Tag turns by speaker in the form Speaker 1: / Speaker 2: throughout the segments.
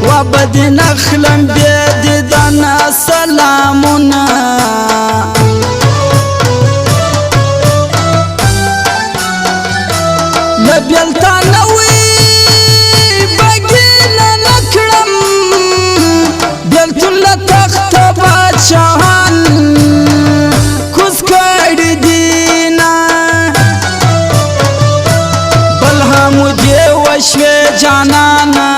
Speaker 1: وابدي نخلم بيد دانا سلامنا لبيلتانا وي بقينا نكرم بيلتو لتخت بادشاهان كسكر دينا بلها مجھے وشوے جانانا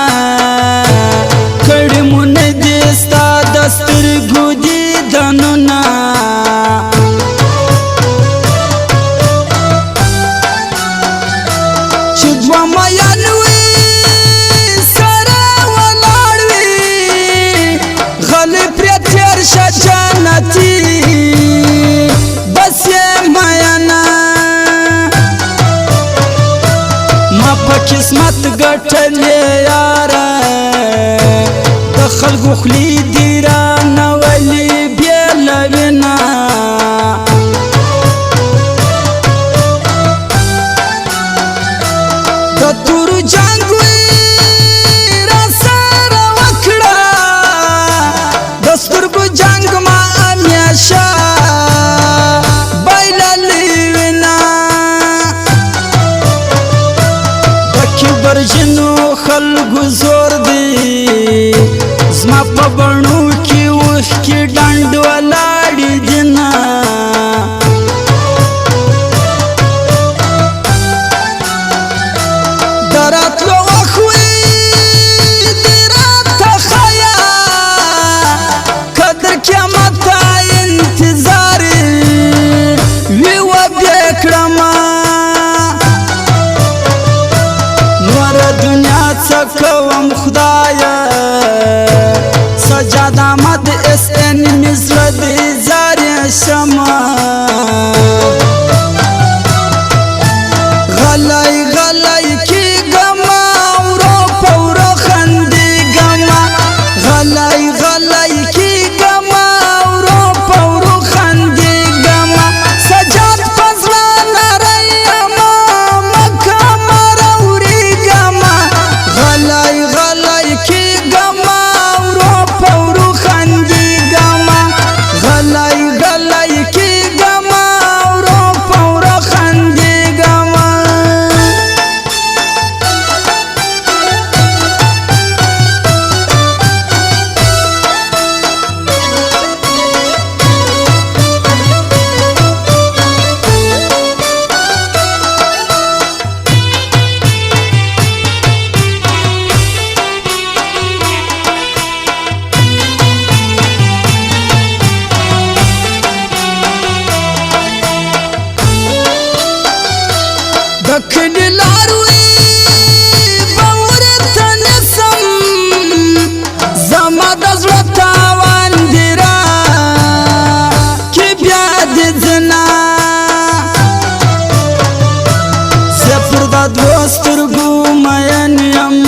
Speaker 1: کڑمون دیستا دستر گودی دنونا چدوا میانوی سارا ولاروی غلی پریتیر شا جانتی بس یہ میانا ما پا قسمت گٹلی یارا دخل گخلی دیران ولی بیلوینا دتورو جانگوی راسارا وکڑا دسترگو جانگ ما امیاشا بایلا لیوینا دکی برجنو خلگو زور دی زما پا بنو کی وخ کی ڈانڈ ولاڑی دینا درات لو اخوی دیرات خیا قدر قیامت انتظاری وی و بیکرما نور دنیا چکوم خدایا سجاد آمد اس این مزرد زاری شما غلای غلای کی گما ورو پورو خندی گما غلای غلای کی گما ورو پورو خندی گما سجاد فضلا ناری اما مکا مروری گما غلای غلای کی گما ورو پورو خندی گما غلای غلای کی گما ورو پورو خندی گما دکھنی لاروی باورت نسم زما دزلتا واندرا کی بیاد زنا سفر دا دوستر گومین یم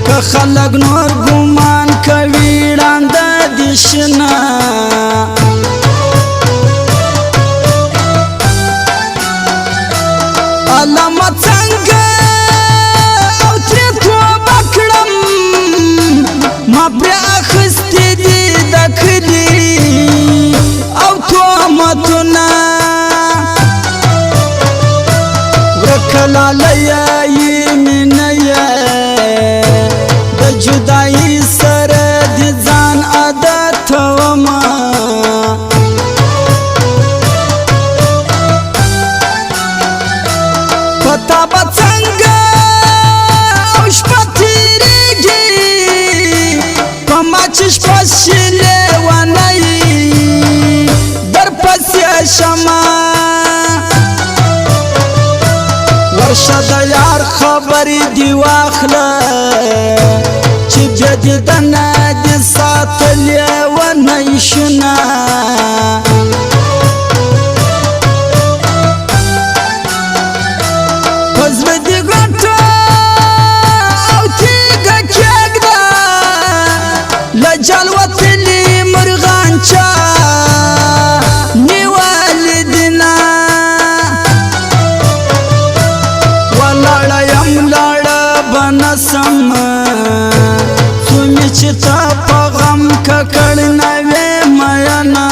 Speaker 1: که خلق نور گومان کویران دا دیشنا علامت څنګه او ترې توبه کړم ما پرې اخیستې دي د کلي او تهمتونه ورکه لالیه یې مینه یې د جدایي سره د ځان عادت ومه پتا به څنګه او شپه تېرېږي په ما چې شپه شي لیونی درپسې شمه ورشه د یار خبرې دې واخله چې بیا دې دنه دې ساتلې ونی شنه پزړه دې ګټه او تیږه کېږده له جال وتلي مرغانچه نیولې دینه ولاړه یم لاړه بن نسم سومی چی تا پا غم ککڑ نوی مینا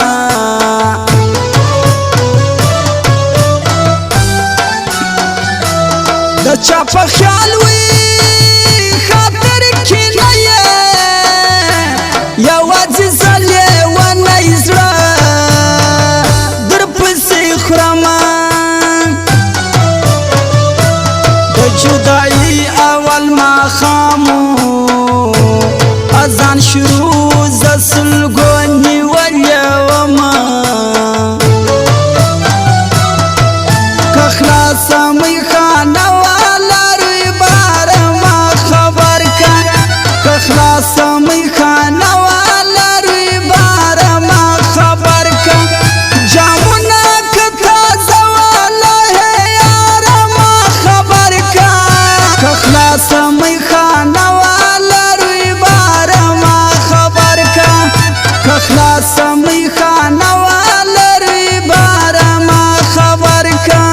Speaker 1: دا چا پا خیال وی خاطر کی نئے یوازی زلی و نیزرا در پسی خرمان دا جدائی اول ما خامو ازان شروع زسلگونی ولیوما کخلاصا می خانوالا روی بار ما خبر کن کخلاصا می خانوالا روی بار ما خبر کن جامونا کتا زوالا ہے یار ما خبر کن کخلاصا می خانوالا روی بار ما خبر کن کخلاصا می خانوالا روی بار ما خبر کن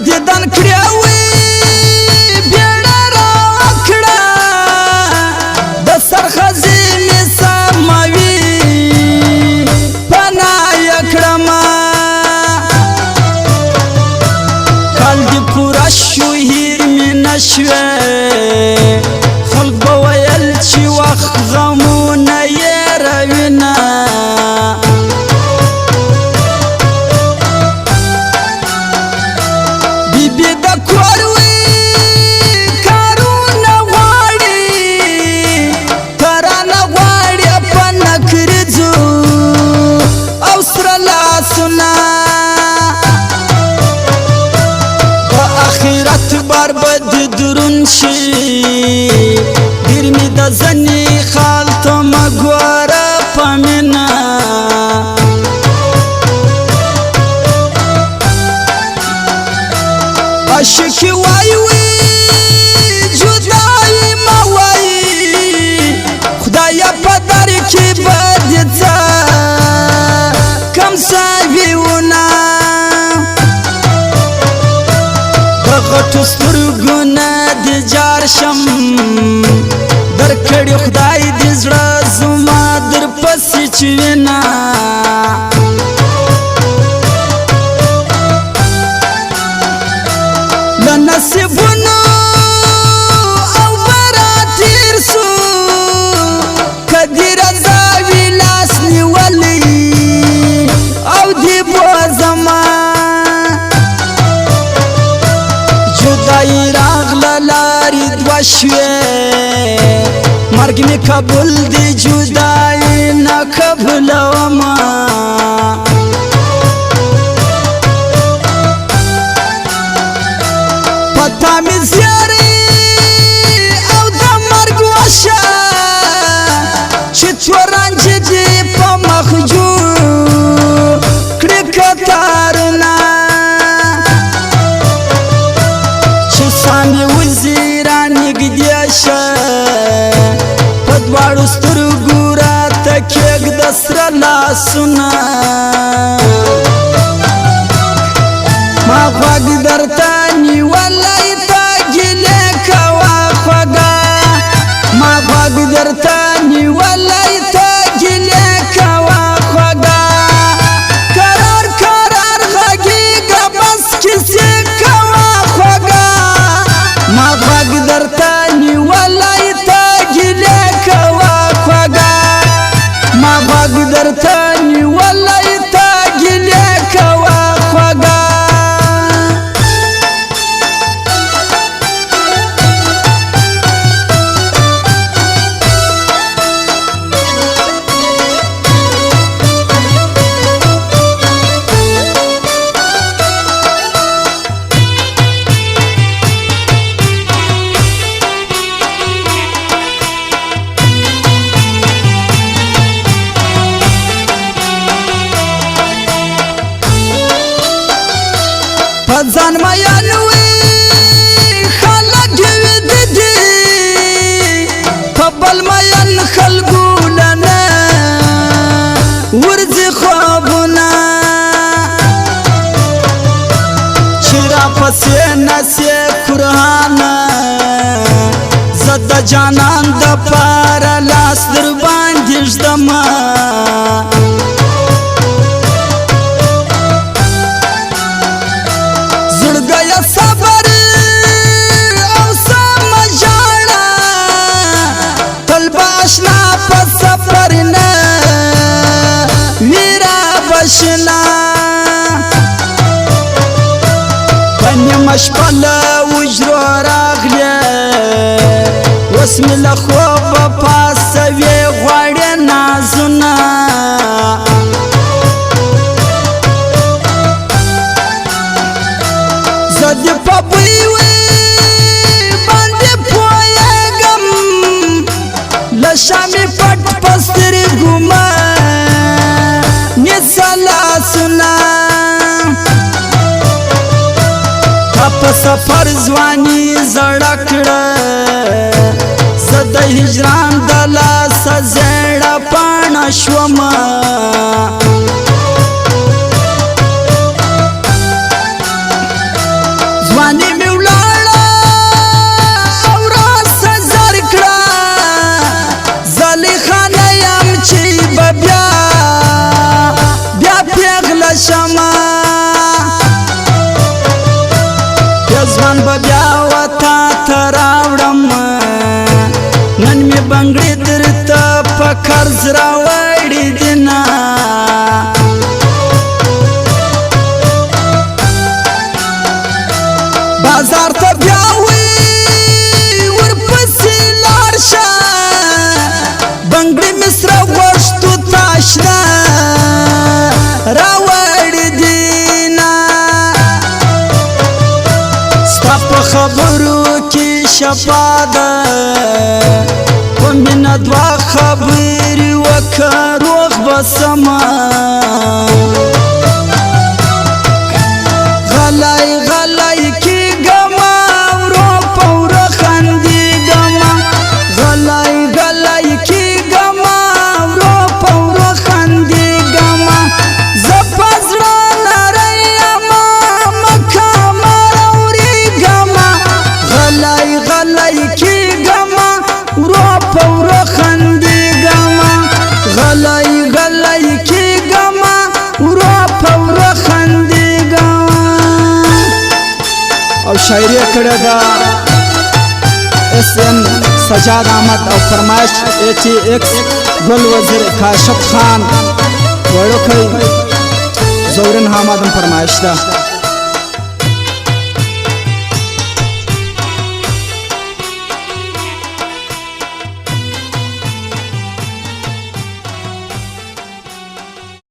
Speaker 1: دیدن کریوی بیڑا را اکڑا دا سرخزی می ساموی پنا یکڑما کال دی پورا شوهیر می نشوی خلق بویل چی وقت غمون ی روینا بیبی دا کوروی کارونه غواړي ترانه غواړي په نکرځو او سره لاسونه د اخرت بار بد درون شي ډېر مې د ځنې خال ته مه ګوره په مینه عاشقی وای وی جدائی ما وای خدایا پدر کی بدتا کم ساویونا دغتو سترگونا دی جارشم در کڑی خدای دی زڑا زما در پسی چوینا نصیبونو او براتیر سو کدی رضاوی لاس نیولی او دی بوزما جدائی راغلا لاری دوشوی مرگ می قبول دی جدائی نقبلوما پتا می زیاری او دا مرگ وشا چی تو رنج دی پا مخجور کڑی کتارونا چی سامی وزیران نگدیشا پدوارو سترگو را تکیگ دسر لاسونا ما خواگ در تانی والای تا گیلے کوا خواگا ما خواگ در تانی والای تا گیلے کوا خواگا قرار قرار غاگی گا بس کسی کوا خواگا ما خواگ در تانی والای تا گیلے کوا خواگا ما خواگ در تانی والای تا گیلے کوا خواگا جانان د پاره لاس در باندې ږدمه زړګیه صبر او سم ژړه تل به اشنا په سفر نه ویره بشنا په نیمه شپه له وجرو راغلې اوس مې له خوبه پاسوي غواړې نازونه زه دې په بوی باندې پوهېږم له شامې پټ په سترګو مه نیسه لاسونه تا په سفر ځواني زړه کړه زه د هجران د لاسه زیړه پاڼه شومه ځواني مې ولاړه او راسه زر کړه زلیخا نه یم چې به بیا پیغله شمه ځوان به بیا وتا ته راوړم نن مې بنګړې درته په قرض راوړې دینه بازار ته بیا ورپسې لاړ شه بنګړې مې سره غوښتو تاشنه راوړې دینه ستا په خبرو کې شفا ده په مینه دوه خبرې وکړه روغ به سمه غلی غلی کېږمه ورو په وره خندېږمه غلی غلی کېږمه ورو په وره خندېږمه زه په زړه نری یمه مکه غلی غلی کېږمه ورو په وره خندېږمه غلی غلی کېږمه ورو په وره خندېږمه او شاعري کړې ده SN سجاد احمد او فرمایش ATX ګل وزیر کاشف خان وړوکی زورین حامد فرمایش ده